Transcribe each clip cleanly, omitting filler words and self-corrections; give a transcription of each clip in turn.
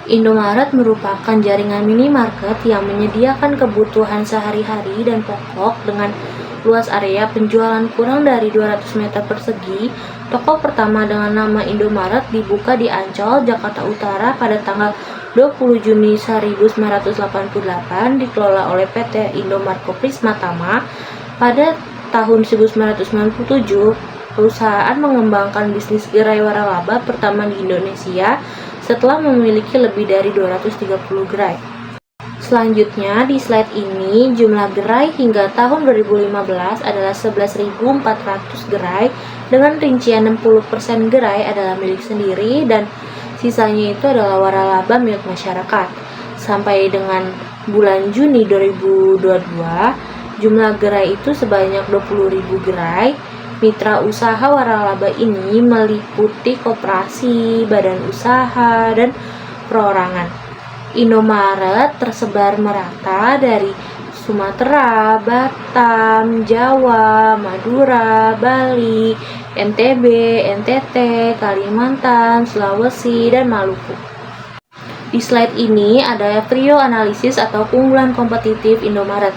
Indomaret merupakan jaringan minimarket yang menyediakan kebutuhan sehari-hari dan pokok dengan luas area penjualan kurang dari 200 meter persegi. Toko pertama dengan nama Indomaret dibuka di Ancol, Jakarta Utara pada tanggal 20 Juni 1988, dikelola oleh PT Indomarko Prisma Tama. Pada tahun 1997, perusahaan mengembangkan bisnis gerai waralaba pertama di Indonesia setelah memiliki lebih dari 230 gerai. Selanjutnya, di slide ini, jumlah gerai hingga tahun 2015 adalah 11.400 gerai, dengan rincian 60% gerai adalah milik sendiri dan sisanya itu adalah waralaba milik masyarakat. Sampai dengan bulan Juni 2022, jumlah gerai itu sebanyak 20.000 gerai. Mitra usaha waralaba ini meliputi koperasi, badan usaha, dan perorangan. Indomaret tersebar merata dari Sumatera, Batam, Jawa, Madura, Bali, NTB, NTT, Kalimantan, Sulawesi, dan Maluku. Di slide ini ada trio analisis atau keunggulan kompetitif Indomaret.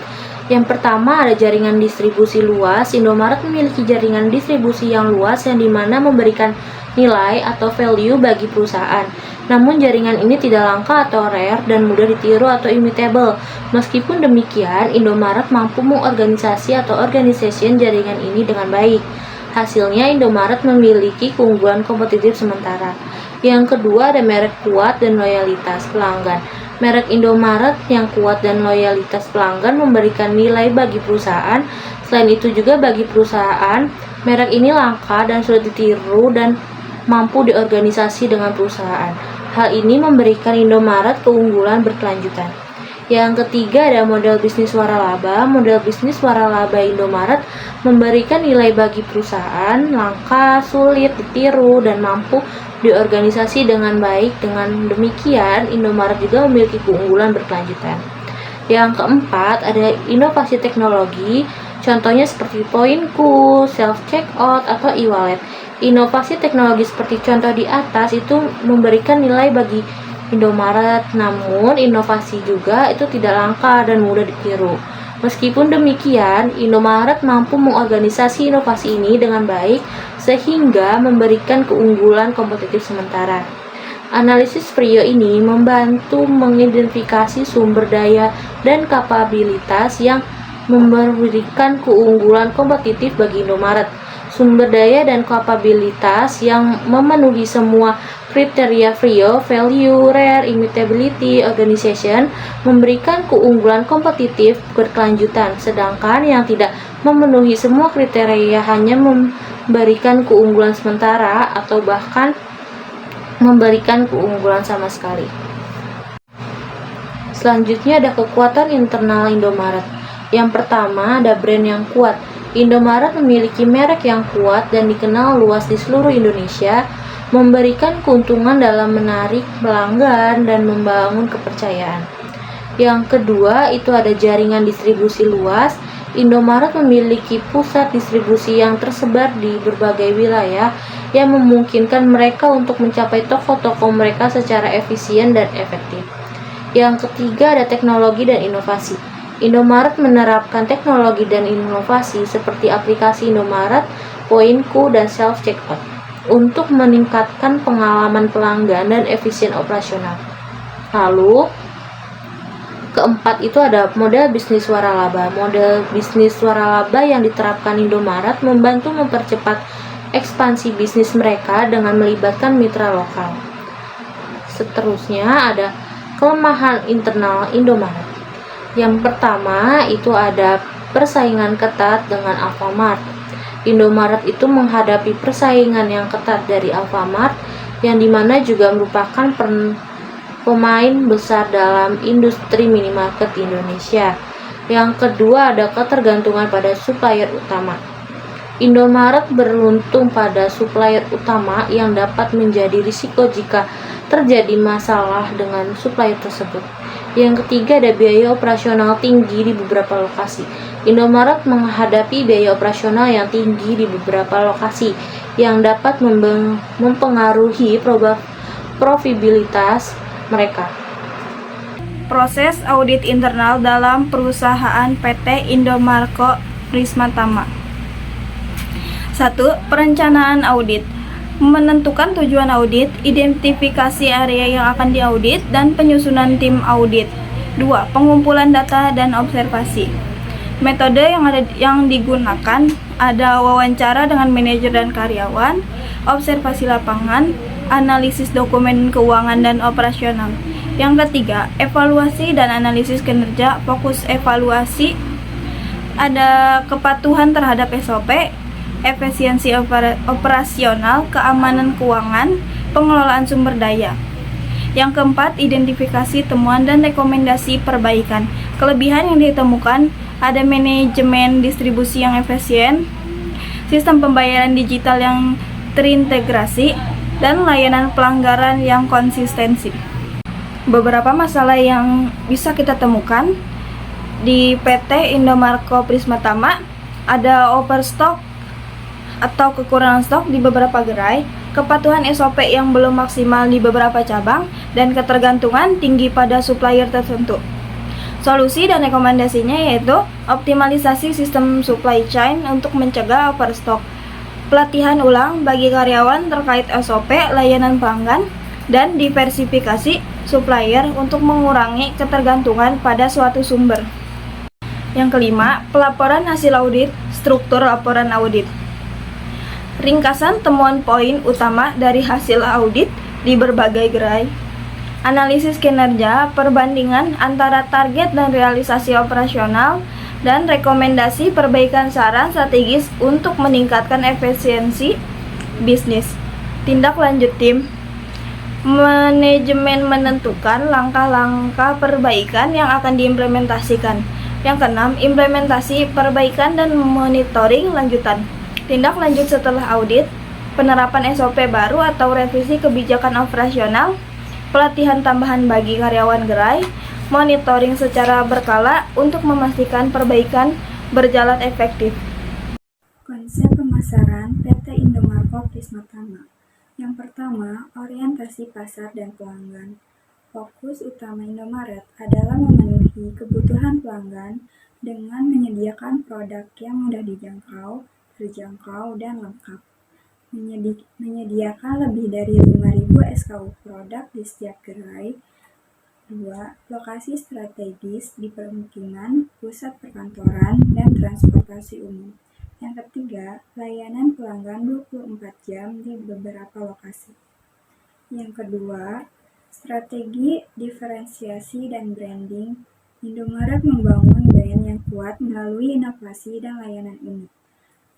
Yang pertama ada jaringan distribusi luas. Indomaret memiliki jaringan distribusi yang luas yang dimana memberikan nilai atau value bagi perusahaan. Namun jaringan ini tidak langka atau rare dan mudah ditiru atau imitable. Meskipun demikian, Indomaret mampu mengorganisasi atau organization jaringan ini dengan baik. Hasilnya, Indomaret memiliki keunggulan kompetitif sementara. Yang kedua ada merek kuat dan loyalitas pelanggan. Merek Indomaret yang kuat dan loyalitas pelanggan memberikan nilai bagi perusahaan. Selain itu juga bagi perusahaan, merek ini langka dan sulit ditiru dan mampu diorganisasi dengan perusahaan. Hal ini memberikan Indomaret keunggulan berkelanjutan. Yang ketiga ada model bisnis waralaba. Model bisnis waralaba Indomaret memberikan nilai bagi perusahaan, langka, sulit ditiru, dan mampu diorganisasi dengan baik. Dengan demikian, Indomaret juga memiliki keunggulan berkelanjutan. Yang keempat, ada inovasi teknologi, contohnya seperti Poinku, self-checkout, atau e-wallet. Inovasi teknologi seperti contoh di atas itu memberikan nilai bagi Indomaret, namun inovasi juga itu tidak langka dan mudah ditiru. Meskipun demikian, Indomaret mampu mengorganisasi inovasi ini dengan baik sehingga memberikan keunggulan kompetitif sementara. Analisis trio ini membantu mengidentifikasi sumber daya dan kapabilitas yang memberikan keunggulan kompetitif bagi Indomaret. Sumber daya dan kapabilitas yang memenuhi semua kriteria trio, value, rare, imitability, organization, memberikan keunggulan kompetitif berkelanjutan, sedangkan yang tidak memenuhi semua kriteria hanya memberikan keunggulan sementara atau bahkan memberikan keunggulan sama sekali. Selanjutnya ada kekuatan internal Indomaret. Yang pertama ada brand yang kuat. Indomaret memiliki merek yang kuat dan dikenal luas di seluruh Indonesia, memberikan keuntungan dalam menarik pelanggan dan membangun kepercayaan. Yang kedua itu ada jaringan distribusi luas. Indomaret memiliki pusat distribusi yang tersebar di berbagai wilayah yang memungkinkan mereka untuk mencapai toko-toko mereka secara efisien dan efektif. Yang ketiga ada teknologi dan inovasi. Indomaret menerapkan teknologi dan inovasi seperti aplikasi Indomaret, Poinku, dan self-checkout untuk meningkatkan pengalaman pelanggan dan efisien operasional. Lalu, keempat itu ada model bisnis waralaba. Model bisnis waralaba yang diterapkan Indomaret membantu mempercepat ekspansi bisnis mereka dengan melibatkan mitra lokal. Seterusnya ada kelemahan internal Indomaret. Yang pertama itu ada persaingan ketat dengan Alfamart. Indomaret itu menghadapi persaingan yang ketat dari Alfamart, yang dimana juga merupakan pemain besar dalam industri minimarket di Indonesia. Yang kedua ada ketergantungan pada supplier utama. Indomaret beruntung pada supplier utama yang dapat menjadi risiko jika terjadi masalah dengan supplier tersebut. Yang ketiga ada biaya operasional tinggi di beberapa lokasi. Indomaret menghadapi biaya operasional yang tinggi di beberapa lokasi yang dapat mempengaruhi probabilitas mereka. Proses audit internal dalam perusahaan PT Indomarko Prismatama. 1. Perencanaan audit. Menentukan tujuan audit, identifikasi area yang akan diaudit, dan penyusunan tim audit. 2. Pengumpulan data dan observasi. Metode yang digunakan ada wawancara dengan manajer dan karyawan, observasi lapangan, analisis dokumen keuangan dan operasional. Yang ketiga, evaluasi dan analisis kinerja. Fokus evaluasi ada kepatuhan terhadap SOP, efisiensi operasional, keamanan keuangan, pengelolaan sumber daya. Yang keempat, identifikasi temuan dan rekomendasi perbaikan. Kelebihan yang ditemukan ada manajemen distribusi yang efisien, sistem pembayaran digital yang terintegrasi, dan layanan pelanggaran yang konsistensi. Beberapa masalah yang bisa kita temukan di PT Indomarko Prismatama ada overstock atau kekurangan stok di beberapa gerai, kepatuhan SOP yang belum maksimal di beberapa cabang, dan ketergantungan tinggi pada supplier tertentu. Solusi dan rekomendasinya yaitu optimalisasi sistem supply chain untuk mencegah overstock, pelatihan ulang bagi karyawan terkait SOP, layanan pelanggan, dan diversifikasi supplier untuk mengurangi ketergantungan pada suatu sumber. Yang kelima, pelaporan hasil audit, struktur laporan audit. Ringkasan temuan poin utama dari hasil audit di berbagai gerai. Analisis kinerja, perbandingan antara target dan realisasi operasional, dan rekomendasi perbaikan saran strategis untuk meningkatkan efisiensi bisnis. Tindak lanjut tim. Manajemen menentukan langkah-langkah perbaikan yang akan diimplementasikan. Yang keenam, implementasi perbaikan dan monitoring lanjutan. Tindak lanjut setelah audit, penerapan SOP baru atau revisi kebijakan operasional, pelatihan tambahan bagi karyawan gerai, monitoring secara berkala untuk memastikan perbaikan berjalan efektif. Konsep pemasaran PT Indomarko Prismatama. Yang pertama, orientasi pasar dan pelanggan. Fokus utama Indomaret adalah memenuhi kebutuhan pelanggan dengan menyediakan produk yang mudah dijangkau, terjangkau, dan lengkap. Menyediakan lebih dari 5.000 SKU produk di setiap gerai. 2. Lokasi strategis di permukiman, pusat perkantoran, dan transportasi umum. Yang ketiga, layanan pelanggan 24 jam di beberapa lokasi. Yang kedua, strategi diferensiasi dan branding. Indomaret membangun brand yang kuat melalui inovasi dan layanan unik.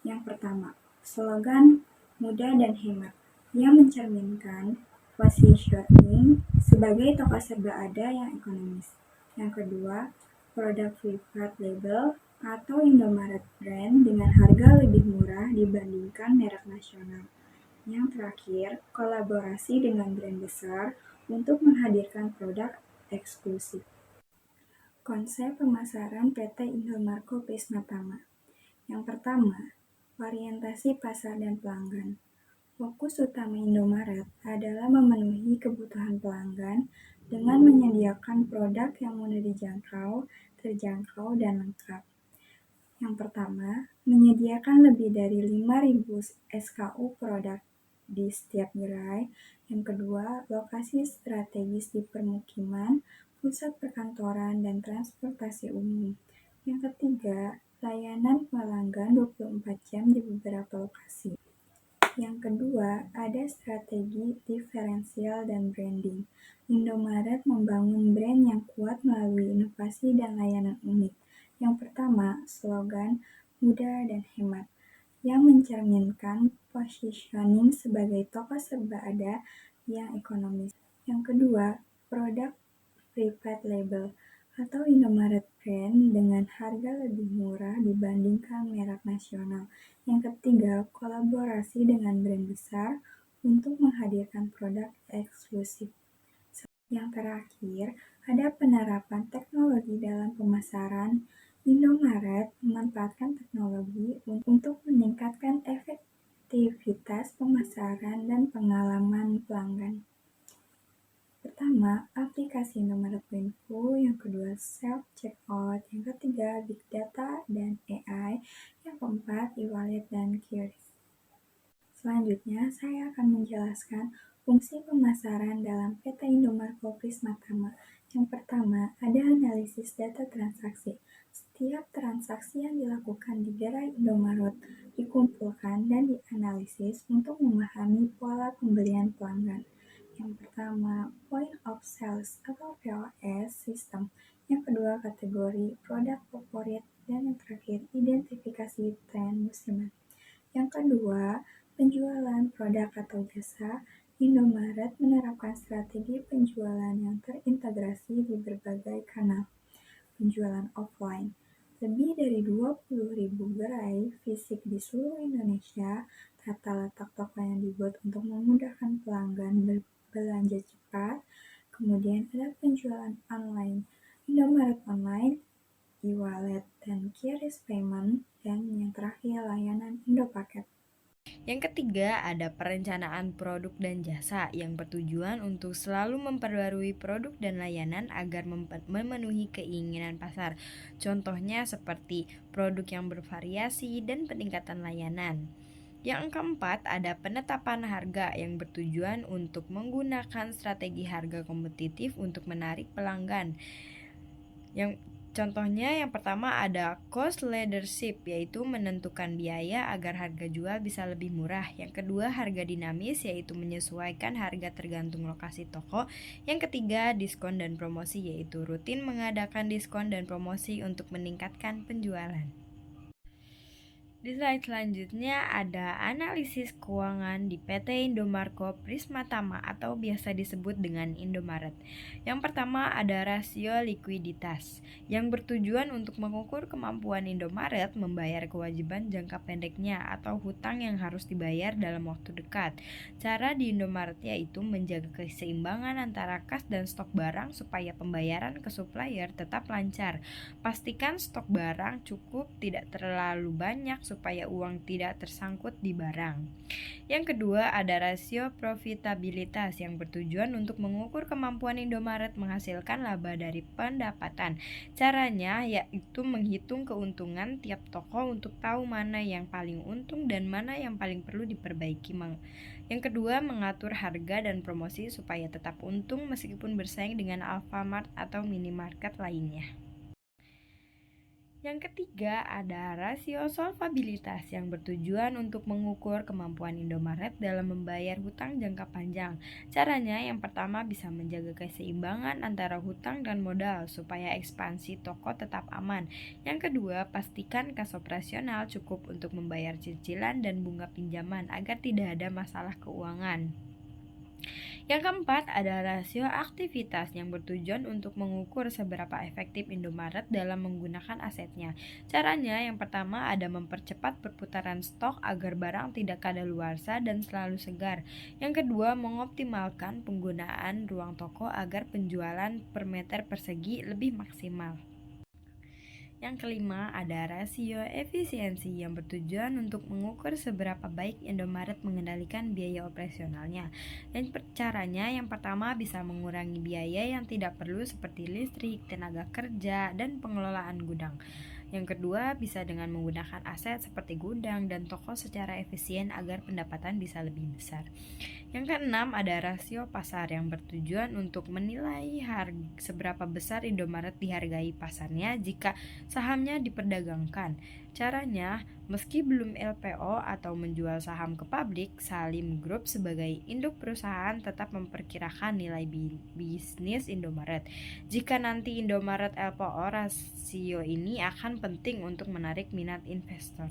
Yang pertama, slogan mudah dan hemat yang mencerminkan positioning sebagai toko serba ada yang ekonomis. Yang kedua, produk private label atau Indomaret brand dengan harga lebih murah dibandingkan merek nasional. Yang terakhir, kolaborasi dengan brand besar untuk menghadirkan produk eksklusif. Konsep pemasaran PT Indomarko Prismatama. Yang pertama, orientasi pasar dan pelanggan. Fokus utama Indomaret adalah memenuhi kebutuhan pelanggan dengan menyediakan produk yang mudah dijangkau, terjangkau, dan lengkap. Yang pertama, menyediakan lebih dari 5.000 SKU produk di setiap gerai. Yang kedua, lokasi strategis di permukiman, pusat perkantoran, dan transportasi umum. Yang ketiga, layanan pelanggan 24 jam di beberapa lokasi. Yang kedua, ada strategi diferensial dan branding. Indomaret membangun brand yang kuat melalui inovasi dan layanan unik. Yang pertama, slogan mudah dan hemat yang mencerminkan positioning sebagai toko serba ada yang ekonomis. Yang kedua, produk private label atau Indomaret brand dengan harga lebih murah dibandingkan merek nasional. Yang ketiga, kolaborasi dengan brand besar untuk menghadirkan produk eksklusif. Yang terakhir, ada penerapan teknologi dalam pemasaran. Indomaret memanfaatkan teknologi untuk meningkatkan efektivitas pemasaran dan pengalaman pelanggan. pertama, aplikasi Indomaret.info, yang kedua, self-checkout, yang ketiga, big data dan AI, yang keempat, e-wallet dan QRIS. Selanjutnya, saya akan menjelaskan fungsi pemasaran dalam PT Indomaret Prismatama. Yang pertama, ada analisis data transaksi. Setiap transaksi yang dilakukan di gerai Indomaret dikumpulkan dan dianalisis untuk memahami pola pembelian pelanggan. Yang pertama, point of sales atau POS system. Yang kedua, kategori produk favorit. Dan yang terakhir, identifikasi tren musiman. Yang kedua, penjualan produk atau jasa. Indomaret menerapkan strategi penjualan yang terintegrasi di berbagai kanal. Penjualan offline. Lebih dari 20.000 gerai fisik di seluruh Indonesia, tata letak toko yang dibuat untuk memudahkan pelanggan berbelanja cepat. Kemudian ada penjualan online, Indomaret Online, e-wallet, dan QRIS Payment, dan yang terakhir layanan Indopaket. Yang ketiga, ada perencanaan produk dan jasa yang bertujuan untuk selalu memperbarui produk dan layanan agar memenuhi keinginan pasar. Contohnya seperti produk yang bervariasi dan peningkatan layanan. Yang keempat, ada penetapan harga yang bertujuan untuk menggunakan strategi harga kompetitif untuk menarik pelanggan. Contohnya yang pertama ada cost leadership, yaitu menentukan biaya agar harga jual bisa lebih murah. Yang kedua, harga dinamis, yaitu menyesuaikan harga tergantung lokasi toko. Yang ketiga, diskon dan promosi, yaitu rutin mengadakan diskon dan promosi untuk meningkatkan penjualan. Di slide selanjutnya ada analisis keuangan di PT Indomaret Prismatama atau biasa disebut dengan Indomaret. Yang pertama ada rasio likuiditas yang bertujuan untuk mengukur kemampuan Indomaret membayar kewajiban jangka pendeknya atau hutang yang harus dibayar dalam waktu dekat. Cara di Indomaret yaitu menjaga keseimbangan antara kas dan stok barang supaya pembayaran ke supplier tetap lancar. Pastikan stok barang cukup, tidak terlalu banyak supaya uang tidak tersangkut di barang. Yang kedua ada rasio profitabilitas yang bertujuan untuk mengukur kemampuan Indomaret menghasilkan laba dari pendapatan. Caranya yaitu menghitung keuntungan tiap toko untuk tahu mana yang paling untung dan mana yang paling perlu diperbaiki. Yang kedua, mengatur harga dan promosi supaya tetap untung meskipun bersaing dengan Alfamart atau minimarket lainnya. Yang ketiga ada rasio solvabilitas yang bertujuan untuk mengukur kemampuan Indomaret dalam membayar hutang jangka panjang. Caranya yang pertama bisa menjaga keseimbangan antara hutang dan modal supaya ekspansi toko tetap aman. Yang kedua, pastikan kas operasional cukup untuk membayar cicilan dan bunga pinjaman agar tidak ada masalah keuangan. Yang keempat ada rasio aktivitas yang bertujuan untuk mengukur seberapa efektif Indomaret dalam menggunakan asetnya. Caranya yang pertama ada mempercepat perputaran stok agar barang tidak kadaluarsa dan selalu segar. Yang kedua mengoptimalkan penggunaan ruang toko agar penjualan per meter persegi lebih maksimal. Yang kelima ada rasio efisiensi yang bertujuan untuk mengukur seberapa baik Indomaret mengendalikan biaya operasionalnya. Dan caranya yang pertama bisa mengurangi biaya yang tidak perlu seperti listrik, tenaga kerja, dan pengelolaan gudang. Yang kedua bisa dengan menggunakan aset seperti gudang dan toko secara efisien agar pendapatan bisa lebih besar. Yang keenam ada rasio pasar yang bertujuan untuk menilai seberapa besar Indomaret dihargai pasarnya jika sahamnya diperdagangkan. Caranya, meski belum LPO atau menjual saham ke publik, Salim Group sebagai induk perusahaan tetap memperkirakan nilai bisnis Indomaret. Jika nanti Indomaret LPO, rasio ini akan penting untuk menarik minat investor.